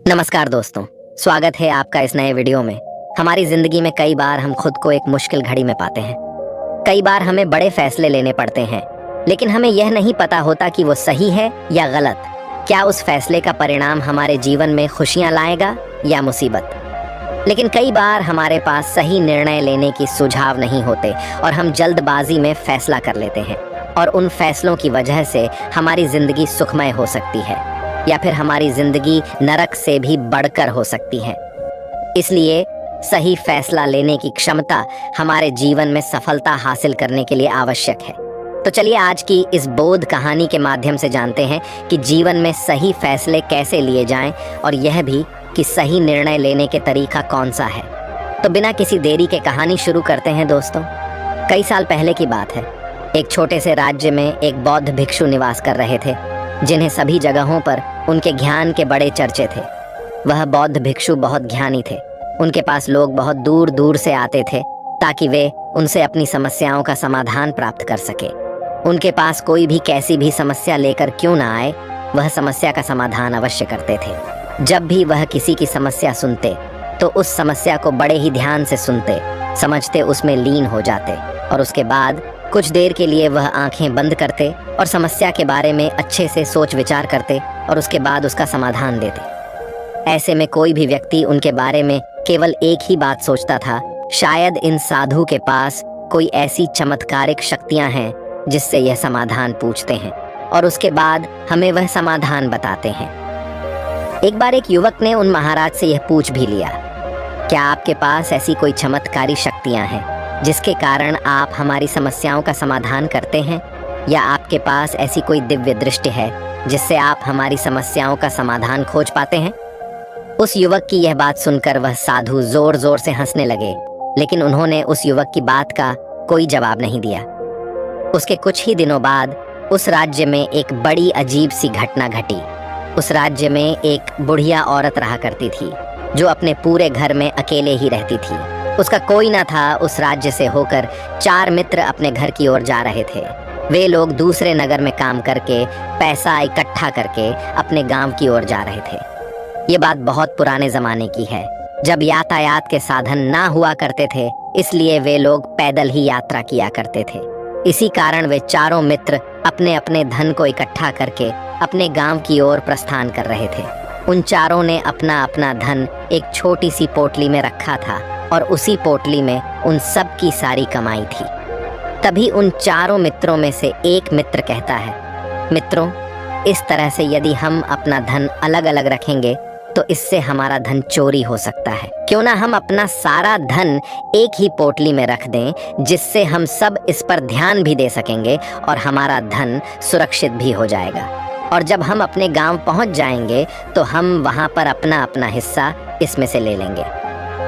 नमस्कार दोस्तों, स्वागत है आपका इस नए वीडियो में। हमारी जिंदगी में कई बार हम खुद को एक मुश्किल घड़ी में पाते हैं। कई बार हमें बड़े फैसले लेने पड़ते हैं, लेकिन हमें यह नहीं पता होता कि वो सही है या गलत। क्या उस फैसले का परिणाम हमारे जीवन में खुशियां लाएगा या मुसीबत। लेकिन कई बार हमारे पास सही निर्णय लेने की सुझाव नहीं होते और हम जल्दबाजी में फैसला कर लेते हैं, और उन फैसलों की वजह से हमारी जिंदगी सुखमय हो सकती है या फिर हमारी जिंदगी नरक से भी बढ़कर हो सकती है। इसलिए सही फैसला लेने की क्षमता हमारे जीवन में सफलता हासिल करने के लिए आवश्यक है। तो चलिए आज की इस बोध कहानी के माध्यम से जानते हैं कि जीवन में सही फैसले कैसे लिए जाएं, और यह भी कि सही निर्णय लेने के तरीका कौन सा है। तो बिना किसी देरी के कहानी शुरू करते हैं दोस्तों। कई साल पहले की बात है। एक छोटे से राज्य में एक बौद्ध भिक्षु निवास कर रहे थे, जिन्हें सभी जगहों पर उनके ज्ञान के बड़े चर्चे थे। वह बौद्ध भिक्षु बहुत ज्ञानी थे। उनके पास लोग बहुत दूर दूर से आते थे ताकि वे उनसे अपनी समस्याओं का समाधान प्राप्त कर सके। उनके पास कोई भी कैसी भी समस्या लेकर क्यों ना आए, वह समस्या का समाधान अवश्य करते थे। जब भी वह किसी की समस्या सुनते तो उस समस्या को बड़े ही ध्यान से सुनते, समझते, उसमें लीन हो जाते, और उसके बाद कुछ देर के लिए वह आंखें बंद करते और समस्या के बारे में अच्छे से सोच विचार करते और उसके बाद उसका समाधान देते। ऐसे में कोई भी व्यक्ति उनके बारे में केवल एक ही बात सोचता था, शायद इन साधु के पास कोई ऐसी चमत्कारिक शक्तियां हैं जिससे यह समाधान पूछते हैं और उसके बाद हमें वह समाधान बताते हैं। एक बार एक युवक ने उन महाराज से यह पूछ भी लिया, क्या आपके पास ऐसी कोई चमत्कारी शक्तियां हैं जिसके कारण आप हमारी समस्याओं का समाधान करते हैं, या आपके पास ऐसी कोई दिव्य दृष्टि है जिससे आप हमारी समस्याओं का समाधान खोज पाते हैं। उस युवक की यह बात सुनकर वह साधु जोर जोर से हंसने लगे, लेकिन उन्होंने उस युवक की बात का कोई जवाब नहीं दिया। उसके कुछ ही दिनों बाद उस राज्य में एक बड़ी अजीब सी घटना घटी। उस राज्य में एक बुढ़िया औरत रहा करती थी, जो अपने पूरे घर में अकेले ही रहती थी। उसका कोई ना था। उस राज्य से होकर 4 मित्र अपने घर की ओर जा रहे थे। वे लोग दूसरे नगर में काम करके पैसा इकट्ठा करके अपने गांव की ओर जा रहे थे। ये बात बहुत पुराने जमाने की है, जब यातायात के साधन ना हुआ करते थे, इसलिए वे लोग पैदल ही यात्रा किया करते थे। इसी कारण वे चारों मित्र अपने अपने धन को इकट्ठा करके अपने गांव की ओर प्रस्थान कर रहे थे। उन चारों ने अपना अपना धन एक छोटी सी पोटली में रखा था और उसी पोटली में उन सब की सारी कमाई थी। तभी उन चारों मित्रों में से एक मित्र कहता है, मित्रों, इस तरह से यदि हम अपना धन अलग अलग रखेंगे तो इससे हमारा धन चोरी हो सकता है। क्यों ना हम अपना सारा धन एक ही पोटली में रख दें, जिससे हम सब इस पर ध्यान भी दे सकेंगे और हमारा धन सुरक्षित भी हो जाएगा। और जब हम अपने गांव पहुंच जाएंगे तो हम वहां पर अपना अपना हिस्सा इसमें से ले लेंगे।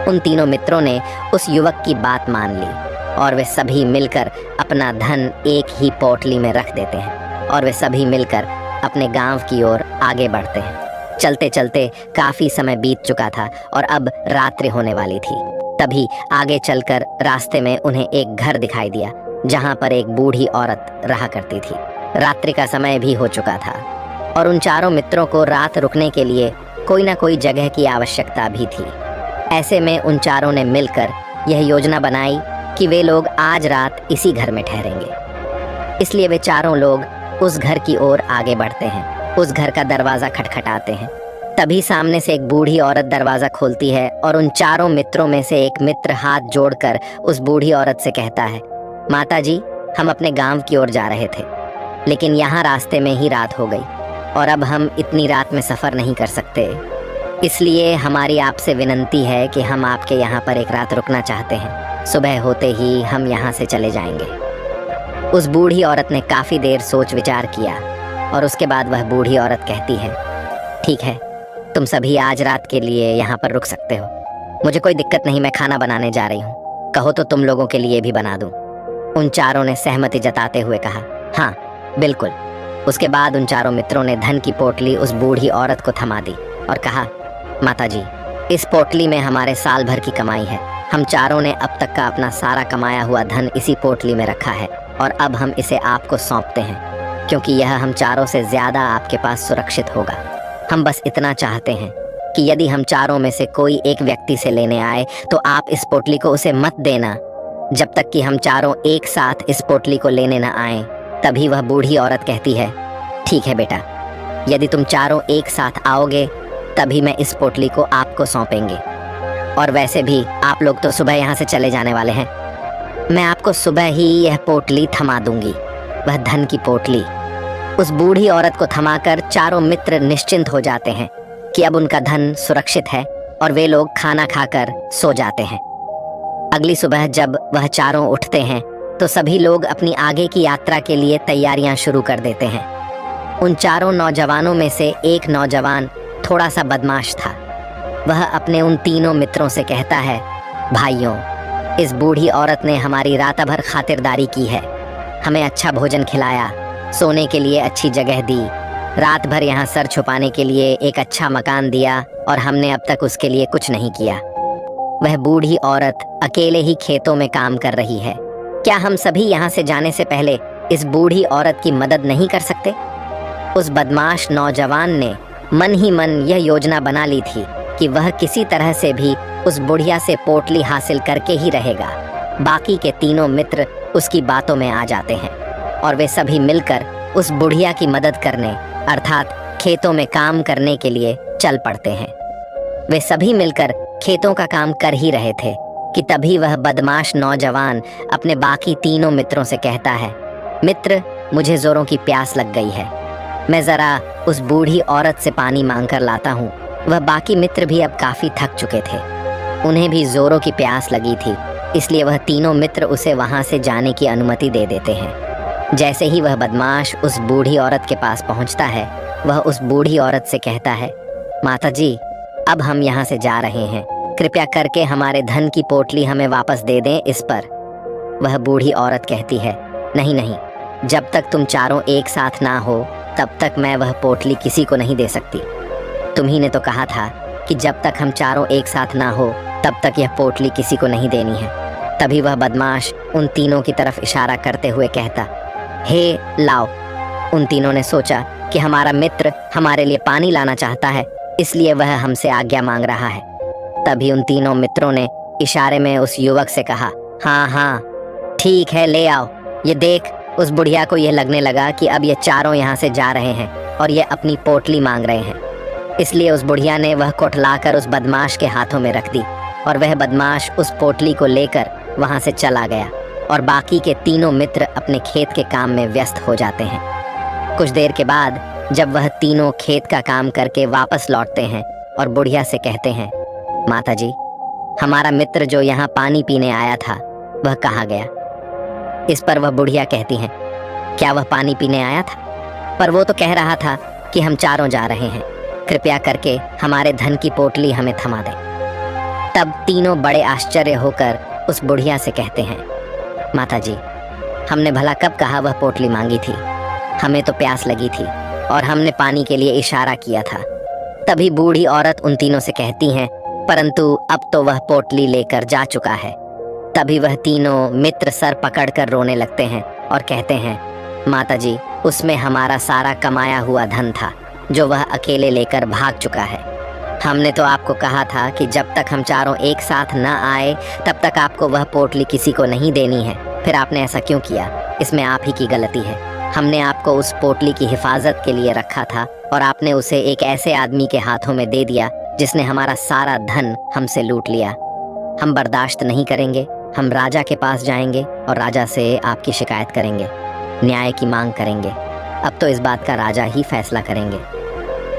उन तीनों मित्रों ने उस युवक की बात मान ली और वे सभी मिलकर अपना धन एक ही पोटली में रख देते हैं और वे सभी मिलकर अपने गांव की ओर आगे बढ़ते हैं। चलते चलते काफी समय बीत चुका था और अब रात्रि होने वाली थी। तभी आगे चलकर रास्ते में उन्हें एक घर दिखाई दिया, जहां पर एक बूढ़ी औरत रहा करती थी। रात्रि का समय भी हो चुका था और उन चारों मित्रों को रात रुकने के लिए कोई ना कोई जगह की आवश्यकता भी थी। ऐसे में उन चारों ने मिलकर यह योजना बनाई कि वे लोग आज रात इसी घर में ठहरेंगे। इसलिए वे चारों लोग उस घर की ओर आगे बढ़ते हैं। उस घर का दरवाजा खटखटाते हैं। तभी सामने से एक बूढ़ी औरत दरवाजा खोलती है और उन चारों मित्रों में से एक मित्र हाथ जोड़कर उस बूढ़ी औरत से कहता है, माता जी, हम अपने गांव की ओर जा रहे थे, लेकिन यहाँ रास्ते में ही रात हो गई और अब हम इतनी रात में सफ़र नहीं कर सकते। इसलिए हमारी आपसे विनती है कि हम आपके यहाँ पर एक रात रुकना चाहते हैं। सुबह होते ही हम यहाँ से चले जाएंगे। उस बूढ़ी औरत ने काफ़ी देर सोच विचार किया और उसके बाद वह बूढ़ी औरत कहती है, ठीक है, तुम सभी आज रात के लिए यहाँ पर रुक सकते हो। मुझे कोई दिक्कत नहीं, मैं खाना बनाने जा रही हूँ। कहो तो तुम लोगों के लिए भी बना दूँ। उन चारों ने सहमति जताते हुए कहा, हाँ बिल्कुल। उसके बाद उन चारों मित्रों ने धन की पोटली उस बूढ़ी औरत को थमा दी और कहा, माता जी, इस पोटली में हमारे साल भर की कमाई है। हम चारों ने अब तक का अपना सारा कमाया हुआ धन इसी पोटली में रखा है और अब हम इसे आपको सौंपते हैं, क्योंकि यह हम चारों से ज्यादा आपके पास सुरक्षित होगा। हम बस इतना चाहते हैं कि यदि हम चारों में से कोई एक व्यक्ति से लेने आए तो आप इस पोटली को उसे मत देना जब तक कि हम चारों एक साथ इस पोटली को लेने न आए। तभी वह बूढ़ी औरत कहती है, ठीक है बेटा, यदि तुम चारों एक साथ आओगे तभी मैं इस पोटली को आपको सौंपेंगे। और वैसे भी आप लोग तो सुबह यहाँ से चले जाने वाले हैं, मैं आपको सुबह ही यह पोटली थमा दूंगी, वह धन की पोटली। उस बूढ़ी औरत को थमाकर चारों मित्र निश्चिंत हो जाते हैं कि अब उनका धन सुरक्षित है और वे लोग खाना खाकर सो जाते हैं। अगली सुबह जब वह चारों उठते हैं तो सभी लोग अपनी आगे की यात्रा के लिए तैयारियां शुरू कर देते हैं। उन चारों नौजवानों में से एक नौजवान थोड़ा सा बदमाश था। वह अपने उन तीनों मित्रों से कहता है, भाइयों, इस बूढ़ी औरत ने हमारी रात भर खातिरदारी की है, हमें अच्छा भोजन खिलाया, सोने के लिए अच्छी जगह दी, रात भर यहाँ सर छुपाने के लिए एक अच्छा मकान दिया और हमने अब तक उसके लिए कुछ नहीं किया। वह बूढ़ी औरत अकेले ही खेतों में काम कर रही है। क्या हम सभी यहाँ से जाने से पहले इस बूढ़ी औरत की मदद नहीं कर सकते? उस बदमाश नौजवान ने मन ही मन यह योजना बना ली थी कि वह किसी तरह से भी उस बुढ़िया से पोटली हासिल करके ही रहेगा। बाकी के तीनों मित्र उसकी बातों में आ जाते हैं और वे सभी मिलकर उस बुढ़िया की मदद करने अर्थात खेतों में काम करने के लिए चल पड़ते हैं। वे सभी मिलकर खेतों का काम कर ही रहे थे कि तभी वह बदमाश नौजवान अपने बाकी तीनों मित्रों से कहता है, मित्र, मुझे जोरों की प्यास लग गई है, मैं जरा उस बूढ़ी औरत से पानी मांगकर लाता हूँ। वह बाकी मित्र भी अब काफी थक चुके थे, उन्हें भी जोरों की प्यास लगी थी, इसलिए वह तीनों मित्र उसे वहां से जाने की अनुमति दे देते हैं। जैसे ही वह बदमाश उस बूढ़ी औरत के पास पहुंचता है, वह उस बूढ़ी औरत से कहता है, माता जी, अब हम यहाँ से जा रहे हैं, कृपया करके हमारे धन की पोटली हमें वापस दे दें इस पर। वह बूढ़ी औरत कहती है, नहीं नहीं, जब तक तुम चारों एक साथ ना हो तब तक मैं वह पोटली किसी को नहीं दे सकती। तुम्ही ने तो कहा था कि जब तक हम चारों एक साथ ना हो तब तक यह पोटली किसी को नहीं देनी है। तभी वह बदमाश उन तीनों की तरफ इशारा करते हुए कहता, हे लाओ। उन तीनों ने सोचा कि हमारा मित्र हमारे लिए पानी लाना चाहता है, इसलिए वह हमसे आज्ञा मांग रहा है। तभी उन तीनों मित्रों ने इशारे में उस युवक से कहा, हाँ हाँ ठीक है, ले आओ। ये देख, उस बुढ़िया को यह लगने लगा कि अब ये चारों यहाँ से जा रहे हैं और ये अपनी पोटली मांग रहे हैं, इसलिए उस बुढ़िया ने वह कोठलाकर उस बदमाश के हाथों में रख दी और वह बदमाश उस पोटली को लेकर वहाँ से चला गया और बाकी के तीनों मित्र अपने खेत के काम में व्यस्त हो जाते हैं। कुछ देर के बाद जब वह तीनों खेत का काम करके वापस लौटते हैं और बुढ़िया से कहते हैं, माता जी, हमारा मित्र जो यहाँ पानी पीने आया था वह कहाँ गया? इस पर वह बुढ़िया कहती हैं, क्या वह पानी पीने आया था? पर वो तो कह रहा था कि हम चारों जा रहे हैं, कृपया करके हमारे धन की पोटली हमें थमा दें। तब तीनों बड़े आश्चर्य होकर उस बुढ़िया से कहते हैं, माता जी, हमने भला कब कहा वह पोटली मांगी थी? हमें तो प्यास लगी थी और हमने पानी के लिए इशारा किया था। तभी बूढ़ी औरत उन तीनों से कहती हैं, परंतु अब तो वह पोटली लेकर जा चुका है। तभी वह तीनों मित्र सर पकड़कर रोने लगते हैं और कहते हैं, माता जी, उसमें हमारा सारा कमाया हुआ धन था जो वह अकेले लेकर भाग चुका है। हमने तो आपको कहा था कि जब तक हम चारों एक साथ न आए तब तक आपको वह पोटली किसी को नहीं देनी है, फिर आपने ऐसा क्यों किया? इसमें आप ही की गलती है। हमने आपको उस पोटली की हिफाजत के लिए रखा था और आपने उसे एक ऐसे आदमी के हाथों में दे दिया जिसने हमारा सारा धन हमसे लूट लिया। हम बर्दाश्त नहीं करेंगे, हम राजा के पास जाएंगे और राजा से आपकी शिकायत करेंगे, न्याय की मांग करेंगे। अब तो इस बात का राजा ही फैसला करेंगे।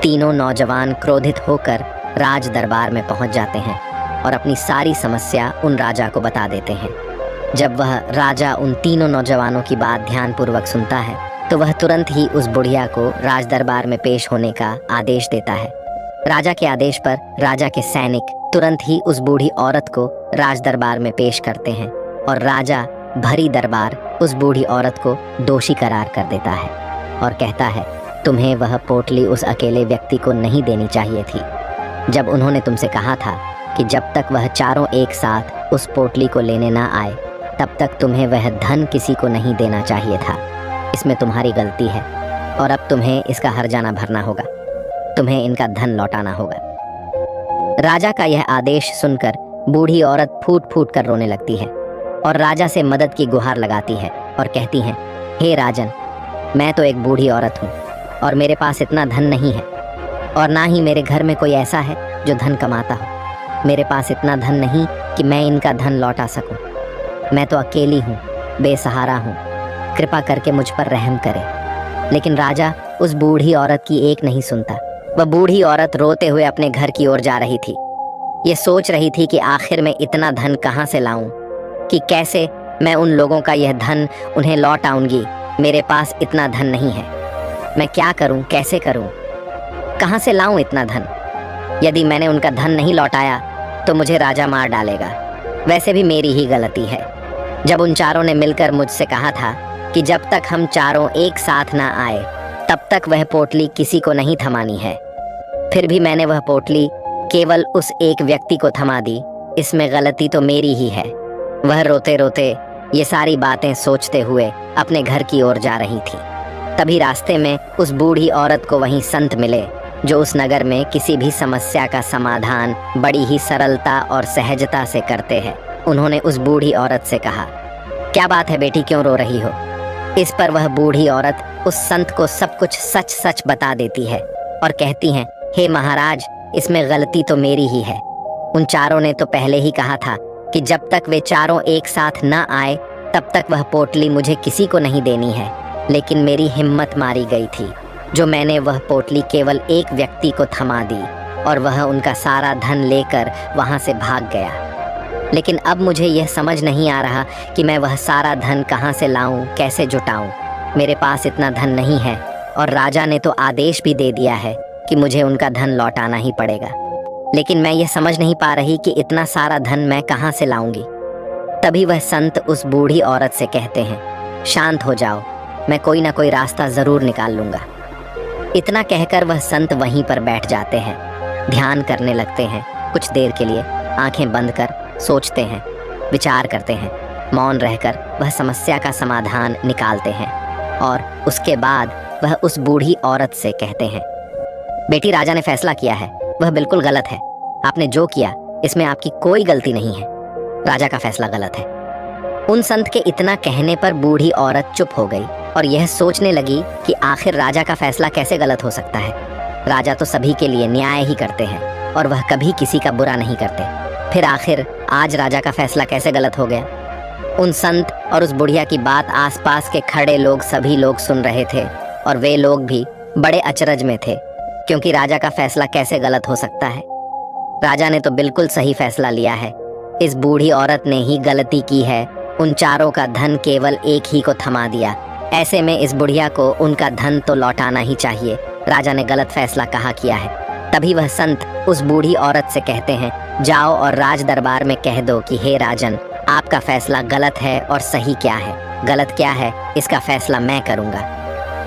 तीनों नौजवान क्रोधित होकर राज दरबार में पहुंच जाते हैं और अपनी सारी समस्या उन राजा को बता देते हैं। जब वह राजा उन तीनों नौजवानों की बात ध्यानपूर्वक सुनता है तो वह तुरंत ही उस बुढ़िया को राज दरबार में पेश होने का आदेश देता है। राजा के आदेश पर राजा के सैनिक तुरंत ही उस बूढ़ी औरत को राज दरबार में पेश करते हैं और राजा भरी दरबार उस बूढ़ी औरत को दोषी करार कर देता है और कहता है, तुम्हें वह पोटली उस अकेले व्यक्ति को नहीं देनी चाहिए थी। जब उन्होंने तुमसे कहा था कि जब तक वह चारों एक साथ उस पोटली को लेने ना आए तब तक तुम्हें वह धन किसी को नहीं देना चाहिए था। इसमें तुम्हारी गलती है और अब तुम्हें इसका हर्जाना भरना होगा, तुम्हें इनका धन लौटाना होगा। राजा का यह आदेश सुनकर बूढ़ी औरत फूट फूट कर रोने लगती है और राजा से मदद की गुहार लगाती है और कहती हैं, हे राजन, मैं तो एक बूढ़ी औरत हूँ और मेरे पास इतना धन नहीं है और ना ही मेरे घर में कोई ऐसा है जो धन कमाता हो। मेरे पास इतना धन नहीं कि मैं इनका धन लौटा सकूं। मैं तो अकेली हूँ, बेसहारा हूँ, कृपा करके मुझ पर रहम करे। लेकिन राजा उस बूढ़ी औरत की एक नहीं सुनता। वह बूढ़ी औरत रोते हुए अपने घर की ओर जा रही थी। ये सोच रही थी कि आखिर में इतना धन कहाँ से लाऊं, कि कैसे मैं उन लोगों का यह धन उन्हें लौट आऊंगी। मेरे पास इतना धन नहीं है। मैं क्या करूं, कैसे करूं, कहाँ से लाऊं इतना धन? यदि मैंने उनका धन नहीं लौटाया तो मुझे राजा मार डालेगा। वैसे भी मेरी ही गलती है। जब उन चारों ने मिलकर मुझसे कहा था कि जब तक हम चारों एक साथ ना आए तब तक वह पोटली किसी को नहीं थमानी है, फिर भी मैंने वह पोटली केवल उस एक व्यक्ति को थमा दी। इसमें गलती तो मेरी ही है। वह रोते रोते ये सारी बातें सोचते हुए अपने घर की ओर जा रही थी। तभी रास्ते में उस बूढ़ी औरत को वहीं संत मिले जो उस नगर में किसी भी समस्या का समाधान बड़ी ही सरलता और सहजता से करते हैं। उन्होंने उस बूढ़ी औरत से कहा, क्या बात है बेटी, क्यों रो रही हो? इस पर वह बूढ़ी औरत उस संत को सब कुछ सच सच बता देती है और कहती हैं, हे महाराज, इसमें गलती तो मेरी ही है। उन चारों ने तो पहले ही कहा था कि जब तक वे चारों एक साथ न आए तब तक वह पोटली मुझे किसी को नहीं देनी है। लेकिन मेरी हिम्मत मारी गई थी जो मैंने वह पोटली केवल एक व्यक्ति को थमा दी और वह उनका सारा धन लेकर वहां से भाग गया। लेकिन अब मुझे यह समझ नहीं आ रहा कि मैं वह सारा धन कहां से लाऊं, कैसे जुटाऊं। मेरे पास इतना धन नहीं है और राजा ने तो आदेश भी दे दिया है कि मुझे उनका धन लौटाना ही पड़ेगा। लेकिन मैं यह समझ नहीं पा रही कि इतना सारा धन मैं कहां से लाऊंगी। तभी वह संत उस बूढ़ी औरत से कहते हैं, शांत हो जाओ, मैं कोई ना कोई रास्ता जरूर निकाल लूंगा। इतना कहकर वह संत वहीं पर बैठ जाते हैं, ध्यान करने लगते हैं। कुछ देर के लिए आंखें बंद कर सोचते हैं, विचार करते हैं। मौन रहकर वह समस्या का समाधान निकालते हैं और उसके बाद वह उस बूढ़ी औरत से कहते हैं, बेटी, राजा ने फैसला किया है, वह बिल्कुल गलत है। आपने जो किया इसमें आपकी कोई गलती नहीं है। राजा का फैसला गलत है। उन संत के इतना कहने पर बूढ़ी औरत चुप हो गई और यह सोचने लगी कि आखिर राजा का फैसला कैसे गलत हो सकता है। राजा तो सभी के लिए न्याय ही करते हैं और वह कभी किसी का बुरा नहीं करते। फिर आखिर आज राजा का फैसला कैसे गलत हो गया? उन संत और उस बुढ़िया की बात आसपास के खड़े लोग सभी लोग सुन रहे थे और वे लोग भी बड़े अचरज में थे, क्योंकि राजा का फैसला कैसे गलत हो सकता है। राजा ने तो बिल्कुल सही फैसला लिया है। इस बूढ़ी औरत ने ही गलती की है, उन चारों का धन केवल एक ही को थमा दिया। ऐसे में इस बुढ़िया को उनका धन तो लौटाना ही चाहिए। राजा ने गलत फैसला कहाँ किया है। तभी वह संत उस बूढ़ी औरत से कहते हैं, जाओ और राज दरबार में कह दो कि हे राजन, आपका फैसला गलत है और सही क्या है, गलत क्या है, इसका फैसला मैं करूँगा।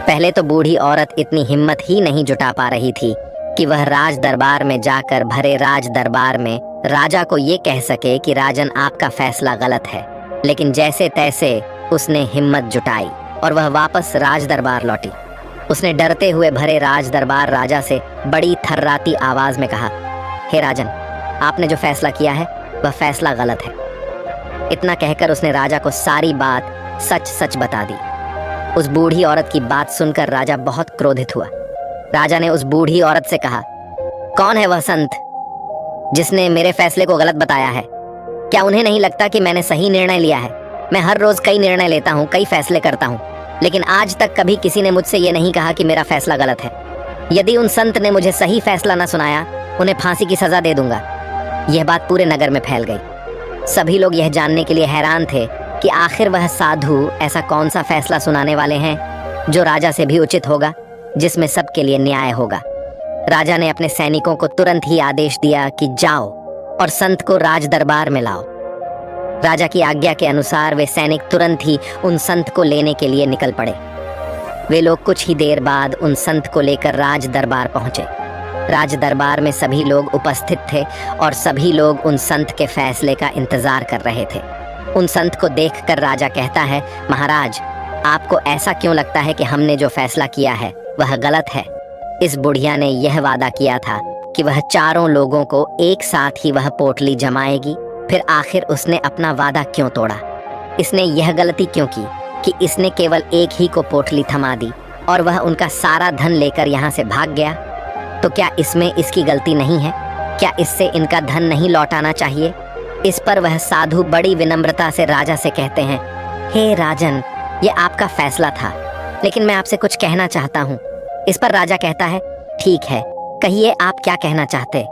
पहले तो बूढ़ी औरत इतनी हिम्मत ही नहीं जुटा पा रही थी कि वह राज दरबार में जाकर भरे राज दरबार में राजा को ये कह सके कि राजन, आपका फैसला गलत है। लेकिन जैसे तैसे उसने हिम्मत जुटाई और वह वापस राज दरबार लौटी। उसने डरते हुए भरे राज दरबार राजा से बड़ी थर्राती आवाज में कहा, हे राजन, आपने जो फैसला किया है वह फैसला गलत है। इतना कहकर उसने राजा को सारी बात सच सच बता दी। उस बूढ़ी औरत की बात सुनकर राजा बहुत क्रोधित हुआ। राजा ने उस बूढ़ी औरत से कहा, कौन है वह संत जिसने मेरे फैसले को गलत बताया है? क्या उन्हें नहीं लगता कि मैंने सही निर्णय लिया है? मैं हर रोज कई निर्णय लेता हूँ, कई फैसले करता हूँ, लेकिन आज तक कभी किसी ने मुझसे ये नहीं कहा कि मेरा फैसला गलत है। यदि उन संत ने मुझे सही फैसला न सुनाया, उन्हें फांसी की सजा दे दूंगा। यह बात पूरे नगर में फैल गई। सभी लोग यह जानने के लिए हैरान थे कि आखिर वह साधु ऐसा कौन सा फैसला सुनाने वाले हैं जो राजा से भी उचित होगा, जिसमें सबके लिए न्याय होगा। राजा ने अपने सैनिकों को तुरंत ही आदेश दिया कि जाओ और संत को राज दरबार में लाओ। राजा की आज्ञा के अनुसार वे सैनिक तुरंत ही उन संत को लेने के लिए निकल पड़े। वे लोग कुछ ही देर बाद उन संत को लेकर राज दरबार पहुंचे। राज दरबार में सभी लोग उपस्थित थे और सभी लोग उन संत के फैसले का इंतजार कर रहे थे। उन संत को देखकर राजा कहता है, महाराज, आपको ऐसा क्यों लगता है कि हमने जो फैसला किया है वह गलत है? इस बुढ़िया ने यह वादा किया था कि वह चारों लोगों को एक साथ ही वह पोटली जमाएगी, फिर आखिर उसने अपना वादा क्यों तोड़ा? इसने यह गलती क्यों की कि इसने केवल एक ही को पोटली थमा दी और वह उनका सारा धन लेकर यहाँ से भाग गया? तो क्या इसमें इसकी गलती नहीं है? क्या इससे इनका धन नहीं लौटाना चाहिए? इस पर वह साधु बड़ी विनम्रता से राजा से कहते हैं, हे राजन, ये आपका फैसला था, लेकिन मैं आपसे कुछ कहना चाहता हूँ। इस पर राजा कहता है, ठीक है, कहिए आप क्या कहना चाहते?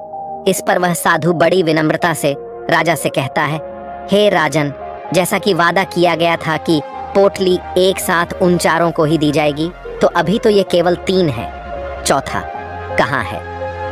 इस पर वह साधु बड़ी विनम्रता से राजा से कहता है, हे राजन, जैसा कि वादा किया गया था कि पोटली एक साथ उन चारों को ही दी जाएगी, तो अभी तो ये केवल 3 है, चौथा कहाँ है?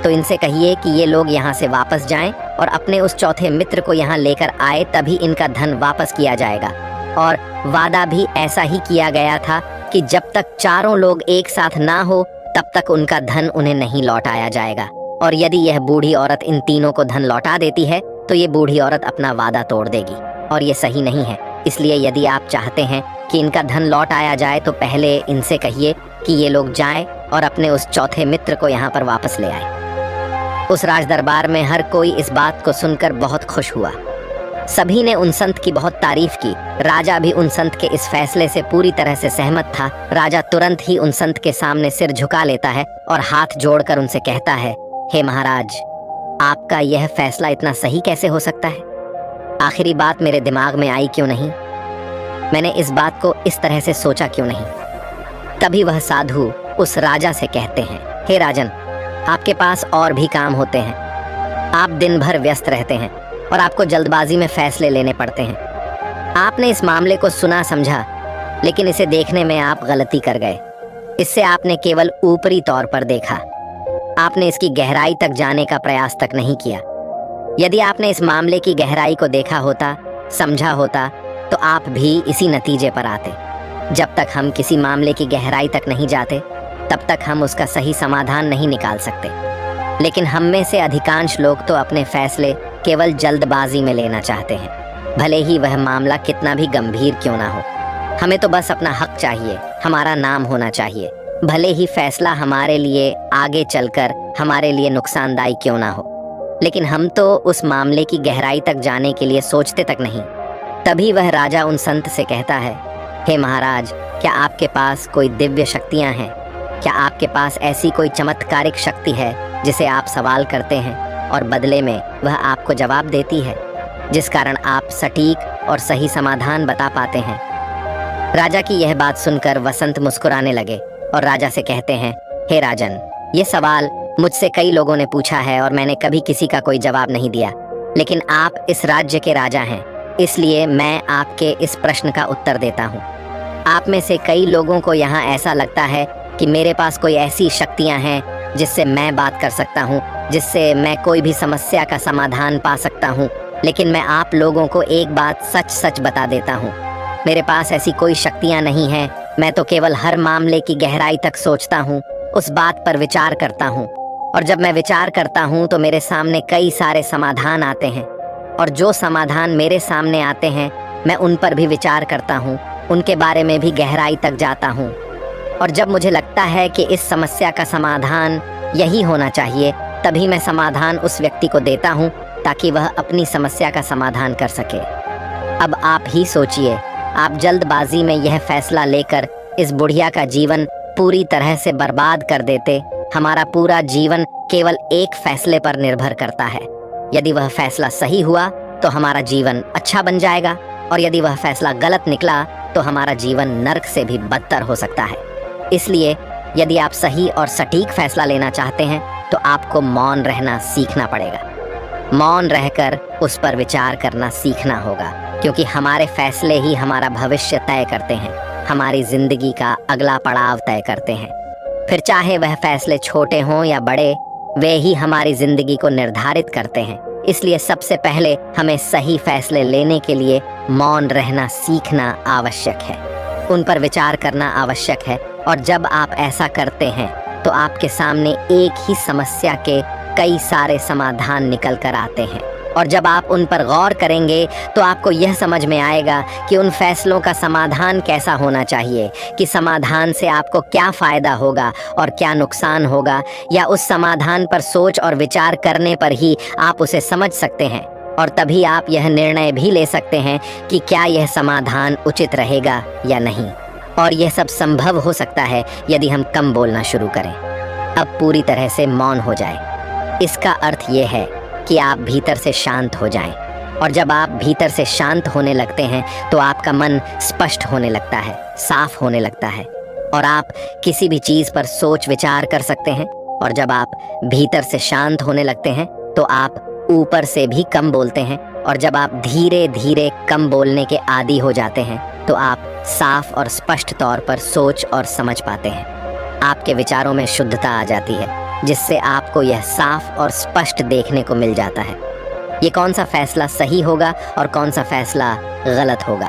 तो इनसे कहिए कि ये लोग यहाँ से वापस जाएं और अपने उस चौथे मित्र को यहाँ लेकर आए, तभी इनका धन वापस किया जाएगा। और वादा भी ऐसा ही किया गया था कि जब तक चारों लोग एक साथ ना हो तब तक उनका धन उन्हें नहीं लौटाया जाएगा। और यदि यह बूढ़ी औरत इन तीनों को धन लौटा देती है तो ये बूढ़ी औरत अपना वादा तोड़ देगी, और ये सही नहीं है। इसलिए यदि आप चाहते हैं कि इनका धन लौट आया जाए तो पहले इनसे कहिए कि ये लोग जाएं और अपने उस चौथे मित्र को यहाँ पर वापस ले आए। उस राज दरबार में हर कोई इस बात को सुनकर बहुत खुश हुआ। सभी ने उन संत की बहुत तारीफ की। राजा भी उन संत के इस फैसले से पूरी तरह से सहमत था। राजा तुरंत ही उन संत के सामने सिर झुका लेता है और हाथ जोड़कर उनसे कहता है, हे महाराज, आपका यह फैसला इतना सही कैसे हो सकता है? आखिरी बात मेरे दिमाग में आई क्यों नहीं? मैंने इस बात को इस तरह से सोचा क्यों नहीं? तभी वह साधु उस राजा से कहते हैं, हे राजन, आपके पास और भी काम होते हैं। आप दिन भर व्यस्त रहते हैं और आपको जल्दबाजी में फैसले लेने पड़ते हैं। आपने इस मामले को सुना समझा, लेकिन इसे देखने में आप गलती कर गए। इससे आपने केवल ऊपरी तौर पर देखा, आपने इसकी गहराई तक जाने का प्रयास तक नहीं किया। यदि आपने इस मामले की गहराई को देखा होता, समझा होता, तो आप भी इसी नतीजे पर आते। जब तक हम किसी मामले की गहराई तक नहीं जाते, तब तक हम उसका सही समाधान नहीं निकाल सकते। लेकिन हम में से अधिकांश लोग तो अपने फैसले केवल जल्दबाजी में लेना चाहते हैं, भले ही वह मामला कितना भी गंभीर क्यों ना हो। हमें तो बस अपना हक चाहिए, हमारा नाम होना चाहिए, भले ही फैसला हमारे लिए आगे चलकर हमारे लिए नुकसानदायी क्यों ना हो। लेकिन हम तो उस मामले की गहराई तक जाने के लिए सोचते तक नहीं। तभी वह राजा उन संत से कहता है, हे महाराज, क्या आपके पास कोई दिव्य शक्तियां हैं? क्या आपके पास ऐसी कोई चमत्कारिक शक्ति है जिसे आप सवाल करते हैं और बदले में वह आपको जवाब देती है, जिस कारण आप सटीक और सही समाधान बता पाते हैं? राजा की यह बात सुनकर वसंत मुस्कुराने लगे और राजा से कहते हैं, हे राजन, ये सवाल मुझसे कई लोगों ने पूछा है और मैंने कभी किसी का कोई जवाब नहीं दिया, लेकिन आप इस राज्य के राजा हैं, इसलिए मैं आपके इस प्रश्न का उत्तर देता हूँ। आप में से कई लोगों को यहाँ ऐसा लगता है कि मेरे पास कोई ऐसी शक्तियाँ हैं जिससे मैं बात कर सकता हूँ, जिससे मैं कोई भी समस्या का समाधान पा सकता हूँ। लेकिन मैं आप लोगों को एक बात सच सच बता देता हूँ, मेरे पास ऐसी कोई शक्तियाँ नहीं हैं। मैं तो केवल हर मामले की गहराई तक सोचता हूँ, उस बात पर विचार करता हूँ, और जब मैं विचार करता हूँ तो मेरे सामने कई सारे समाधान आते हैं, और जो समाधान मेरे सामने आते हैं मैं उन पर भी विचार करता हूँ, उनके बारे में भी गहराई तक जाता हूँ। और जब मुझे लगता है कि इस समस्या का समाधान यही होना चाहिए, तभी मैं समाधान उस व्यक्ति को देता हूँ ताकि वह अपनी समस्या का समाधान कर सके। अब आप ही सोचिए, आप जल्दबाजी में यह फैसला लेकर इस बुढ़िया का जीवन पूरी तरह से बर्बाद कर देते। हमारा पूरा जीवन केवल एक फैसले पर निर्भर करता है। यदि वह फैसला सही हुआ तो हमारा जीवन अच्छा बन जाएगा, और यदि वह फैसला गलत निकला तो हमारा जीवन नर्क से भी बदतर हो सकता है। इसलिए यदि आप सही और सटीक फैसला लेना चाहते हैं तो आपको मौन रहना सीखना पड़ेगा। मौन रहकर उस पर विचार करना सीखना होगा, क्योंकि हमारे फैसले ही हमारा भविष्य तय करते हैं, हमारी जिंदगी का अगला पड़ाव तय करते हैं। फिर चाहे वह फैसले छोटे हों या बड़े, वे ही हमारी जिंदगी को निर्धारित करते हैं। इसलिए सबसे पहले हमें सही फैसले लेने के लिए मौन रहना सीखना आवश्यक है, उन पर विचार करना आवश्यक है। और जब आप ऐसा करते हैं तो आपके सामने एक ही समस्या के कई सारे समाधान निकल कर आते हैं। और जब आप उन पर गौर करेंगे तो आपको यह समझ में आएगा कि उन फैसलों का समाधान कैसा होना चाहिए, कि समाधान से आपको क्या फ़ायदा होगा और क्या नुकसान होगा, या उस समाधान पर सोच और विचार करने पर ही आप उसे समझ सकते हैं। और तभी आप यह निर्णय भी ले सकते हैं कि क्या यह समाधान उचित रहेगा या नहीं। और यह सब संभव हो सकता है यदि हम कम बोलना शुरू करें, अब पूरी तरह से मौन हो जाए। इसका अर्थ यह है कि आप भीतर से शांत हो जाएं। और जब आप भीतर से शांत होने लगते हैं तो आपका मन स्पष्ट होने लगता है, साफ होने लगता है, और आप किसी भी चीज़ पर सोच विचार कर सकते हैं। और जब आप भीतर से शांत होने लगते हैं तो आप ऊपर से भी कम बोलते हैं। और जब आप धीरे धीरे कम बोलने के आदी हो जाते हैं तो आप साफ और स्पष्ट तौर पर सोच और समझ पाते हैं। आपके विचारों में शुद्धता आ जाती है, जिससे आपको यह साफ और स्पष्ट देखने को मिल जाता है ये कौन सा फैसला सही होगा और कौन सा फैसला गलत होगा।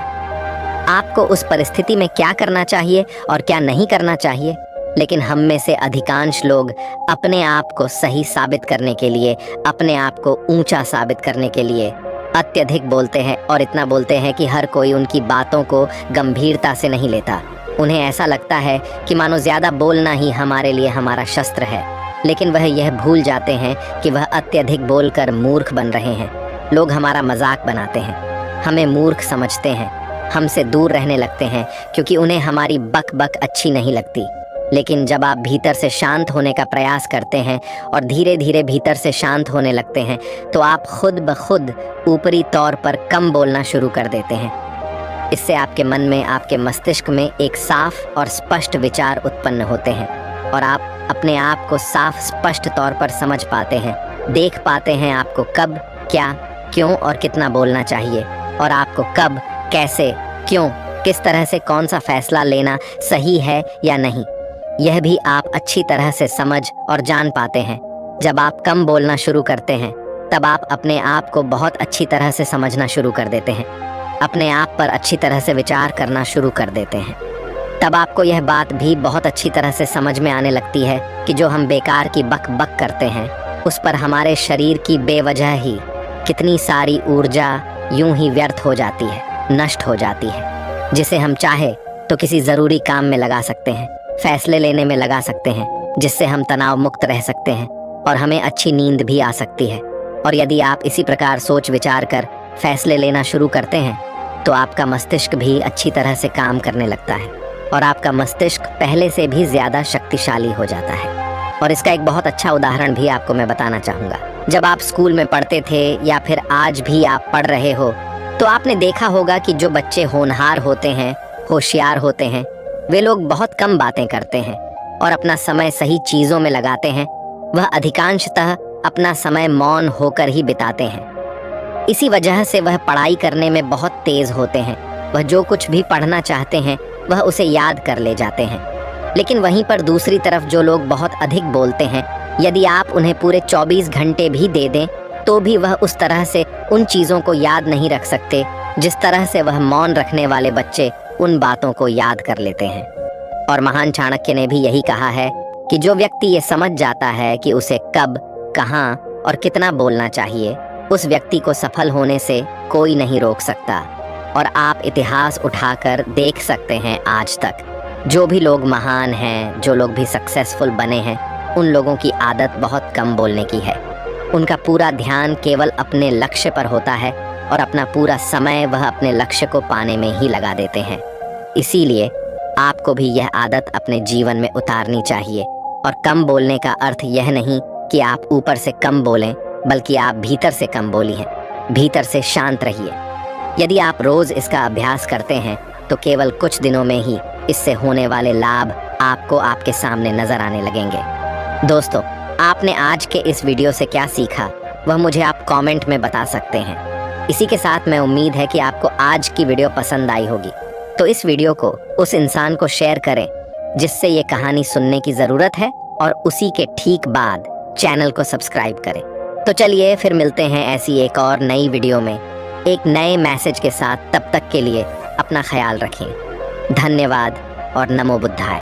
आपको उस परिस्थिति में क्या करना चाहिए और क्या नहीं करना चाहिए। लेकिन हम में से अधिकांश लोग अपने आप को सही साबित करने के लिए, अपने आप को ऊंचा साबित करने के लिए अत्यधिक बोलते हैं, और इतना बोलते हैं कि हर कोई उनकी बातों को गंभीरता से नहीं लेता। उन्हें ऐसा लगता है कि मानो ज़्यादा बोलना ही हमारे लिए हमारा शस्त्र है। लेकिन वह यह भूल जाते हैं कि वह अत्यधिक बोलकर मूर्ख बन रहे हैं। लोग हमारा मजाक बनाते हैं, हमें मूर्ख समझते हैं, हमसे दूर रहने लगते हैं क्योंकि उन्हें हमारी बक बक अच्छी नहीं लगती। लेकिन जब आप भीतर से शांत होने का प्रयास करते हैं और धीरे धीरे भीतर से शांत होने लगते हैं तो आप खुद ब खुद ऊपरी तौर पर कम बोलना शुरू कर देते हैं। इससे आपके मन में, आपके मस्तिष्क में एक साफ और स्पष्ट विचार उत्पन्न होते हैं और आप अपने आप को साफ स्पष्ट तौर पर समझ पाते हैं, देख पाते हैं आपको कब, क्या, क्यों और कितना बोलना चाहिए, और आपको कब, कैसे, क्यों, किस तरह से कौन सा फैसला लेना सही है या नहीं। यह भी आप अच्छी तरह से समझ और जान पाते हैं। जब आप कम बोलना शुरू करते हैं तब आप अपने आप को बहुत अच्छी तरह से समझना शुरू कर देते हैं, अपने आप पर अच्छी तरह से विचार करना शुरू कर देते हैं। तब आपको यह बात भी बहुत अच्छी तरह से समझ में आने लगती है कि जो हम बेकार की बक बक करते हैं उस पर हमारे शरीर की बेवजह ही कितनी सारी ऊर्जा यूं ही व्यर्थ हो जाती है, नष्ट हो जाती है, जिसे हम चाहे तो किसी ज़रूरी काम में लगा सकते हैं, फैसले लेने में लगा सकते हैं, जिससे हम तनाव मुक्त रह सकते हैं और हमें अच्छी नींद भी आ सकती है। और यदि आप इसी प्रकार सोच विचार कर फैसले लेना शुरू करते हैं तो आपका मस्तिष्क भी अच्छी तरह से काम करने लगता है और आपका मस्तिष्क पहले से भी ज़्यादा शक्तिशाली हो जाता है। और इसका एक बहुत अच्छा उदाहरण भी आपको मैं बताना चाहूँगा। जब आप स्कूल में पढ़ते थे या फिर आज भी आप पढ़ रहे हो तो आपने देखा होगा कि जो बच्चे होनहार होते हैं, होशियार होते हैं, वे लोग बहुत कम बातें करते हैं और अपना समय सही चीज़ों में लगाते हैं। वह अधिकांशतः अपना समय मौन होकर ही बिताते हैं। इसी वजह से वह पढ़ाई करने में बहुत तेज़ होते हैं। वह जो कुछ भी पढ़ना चाहते हैं वह उसे याद कर ले जाते हैं। लेकिन वहीं पर दूसरी तरफ जो लोग बहुत अधिक बोलते हैं, यदि आप उन्हें पूरे 24 घंटे भी दे दें तो भी वह उस तरह से उन चीज़ों को याद नहीं रख सकते जिस तरह से वह मौन रखने वाले बच्चे उन बातों को याद कर लेते हैं। और महान चाणक्य ने भी यही कहा है कि जो व्यक्ति ये समझ जाता है कि उसे कब, कहाँ और कितना बोलना चाहिए, उस व्यक्ति को सफल होने से कोई नहीं रोक सकता। और आप इतिहास उठाकर देख सकते हैं आज तक जो भी लोग महान हैं, जो लोग भी सक्सेसफुल बने हैं, उन लोगों की आदत बहुत कम बोलने की है। उनका पूरा ध्यान केवल अपने लक्ष्य पर होता है और अपना पूरा समय वह अपने लक्ष्य को पाने में ही लगा देते हैं। इसीलिए आपको भी यह आदत अपने जीवन में उतारनी चाहिए। और कम बोलने का अर्थ यह नहीं कि आप ऊपर से कम बोलें, बल्कि आप भीतर से कम बोलिए, भीतर से शांत रहिए। यदि आप रोज़ इसका अभ्यास करते हैं तो केवल कुछ दिनों में ही इससे होने वाले लाभ आपको आपके सामने नजर आने लगेंगे। दोस्तों, आपने आज के इस वीडियो से क्या सीखा वह मुझे आप कमेंट में बता सकते हैं। इसी के साथ मैं उम्मीद है कि आपको आज की वीडियो पसंद आई होगी, तो इस वीडियो को उस इंसान को शेयर करें जिससे ये कहानी सुनने की ज़रूरत है, और उसी के ठीक बाद चैनल को सब्सक्राइब करें। तो चलिए फिर मिलते हैं ऐसी एक और नई वीडियो में एक नए मैसेज के साथ। तब तक के लिए अपना ख्याल रखें। धन्यवाद और नमो बुद्धाय।